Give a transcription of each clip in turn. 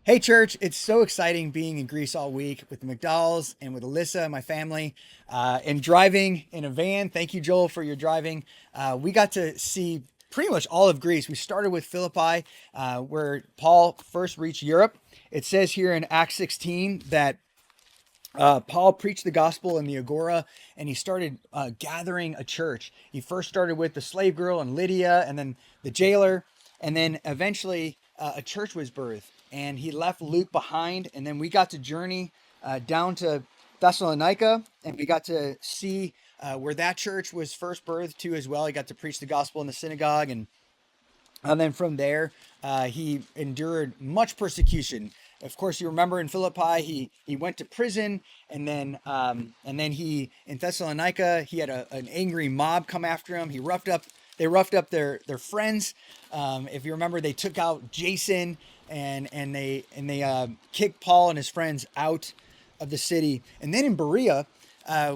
Hey, church, it's so exciting being in Greece all week with the McDowells and with Alyssa and my family and driving in a van. Thank you, Joel, for your driving. We got to see pretty much all of Greece. We started with Philippi, where Paul first reached Europe. It says here in Acts 16 that Paul preached the gospel in the Agora and he started gathering a church. He first started with the slave girl and Lydia and then the jailer. And then eventually a church was birthed. And he left Luke behind. And then we got to journey down to Thessalonica and we got to see where that church was first birthed to as well. He got to preach the gospel in the synagogue and then from there, he endured much persecution. Of course, you remember in Philippi, he went to prison, and then he in Thessalonica, he had an angry mob come after him. They roughed up their friends. If you remember, they took out Jason, and they kicked Paul and his friends out of the city. And then in Berea,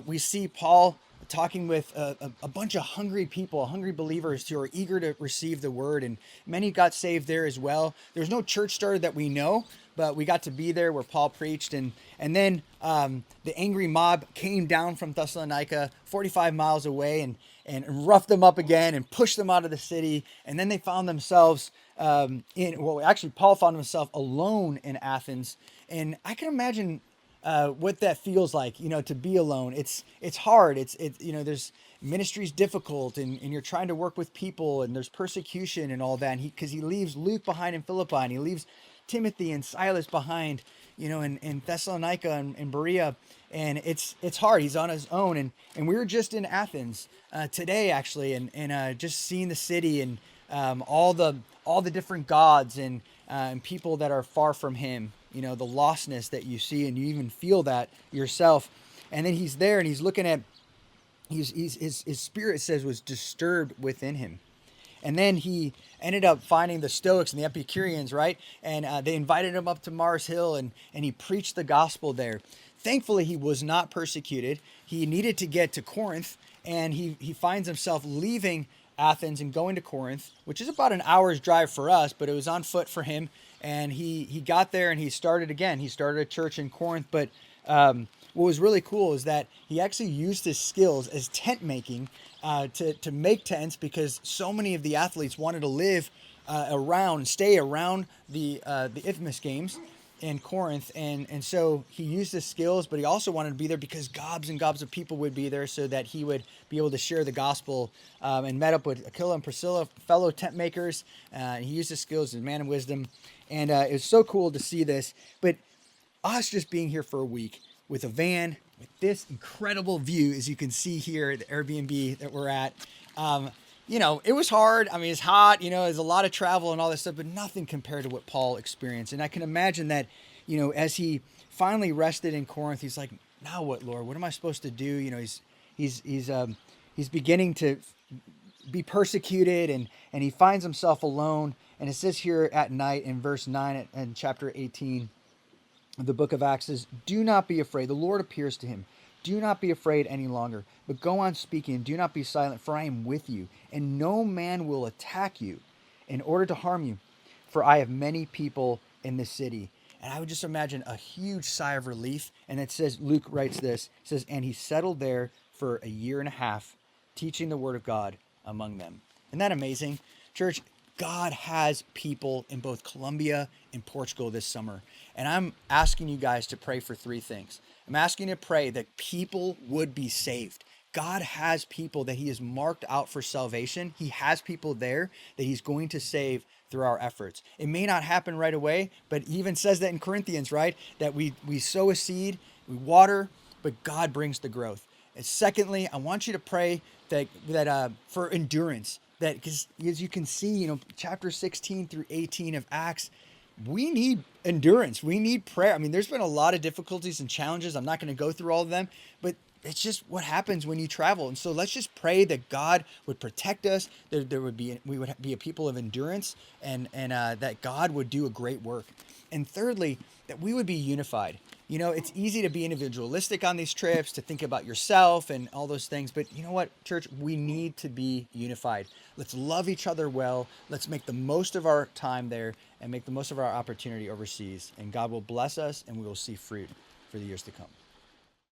we see Paul talking with a bunch of hungry people, hungry believers who are eager to receive the word, and many got saved there as well. There's no church started that we know, but we got to be there where Paul preached, and then the angry mob came down from Thessalonica, 45 miles away, and roughed them up again and pushed them out of the city, and then they found themselves actually Paul found himself alone in Athens, and I can imagine what that feels like, to be alone. It's hard. There's ministry's difficult, and you're trying to work with people, and there's persecution and all that. And because he leaves Luke behind in Philippi, and he leaves Timothy and Silas behind, in Thessalonica and Berea, and it's hard. He's on his own, and we were just in Athens today actually, and just seeing the city and all the different gods and people that are far from him. The lostness that you see, and you even feel that yourself. And then he's there, and he's looking at his spirit says was disturbed within him. And then he ended up finding the Stoics and the Epicureans, right? And they invited him up to Mars Hill, and he preached the gospel there. Thankfully, he was not persecuted. He needed to get to Corinth, and he finds himself leaving Athens and going to Corinth, which is about an hour's drive for us, but it was on foot for him. And he got there and he started again. He started a church in Corinth, but what was really cool is that he actually used his skills as tent making to make tents, because so many of the athletes wanted to live stay around the Isthmus Games in Corinth, and so he used his skills, but he also wanted to be there because gobs and gobs of people would be there, so that he would be able to share the gospel. And met up with Aquila and Priscilla, fellow tent makers. He used his skills as a man of wisdom, and it was so cool to see this. But us just being here for a week with a van, with this incredible view, as you can see here at the Airbnb that we're at. It was hard. I mean, it's hot, there's a lot of travel and all this stuff, but nothing compared to what Paul experienced. And I can imagine that, as he finally rested in Corinth, he's like, now what, Lord? What am I supposed to do? He's beginning to be persecuted, and he finds himself alone. And it says here at night in verse 9 and chapter 18 of the book of Acts says, do not be afraid. The Lord appears to him. Do not be afraid any longer, but go on speaking, and do not be silent, for I am with you, and no man will attack you in order to harm you, for I have many people in this city. And I would just imagine a huge sigh of relief. And it says, Luke writes this, it says, and he settled there for a year and a half, teaching the word of God among them. Isn't that amazing? Church, God has people in both Colombia and Portugal this summer. And I'm asking you guys to pray for three things. I'm asking you to pray that people would be saved. God has people that he has marked out for salvation. He has people there that he's going to save through our efforts. It may not happen right away, but he even says that in Corinthians, right? That we sow a seed, we water, but God brings the growth. And secondly, I want you to pray that for endurance. That, because as you can see, chapter 16 through 18 of Acts, we need endurance. We need prayer. I mean, there's been a lot of difficulties and challenges. I'm not going to go through all of them, but it's just what happens when you travel. And so let's just pray that God would protect us. We would be a people of endurance, and that God would do a great work. And thirdly, that we would be unified. You know, it's easy to be individualistic on these trips, to think about yourself and all those things. But you know what, church? We need to be unified. Let's love each other well. Let's make the most of our time there and make the most of our opportunity overseas. And God will bless us and we will see fruit for the years to come.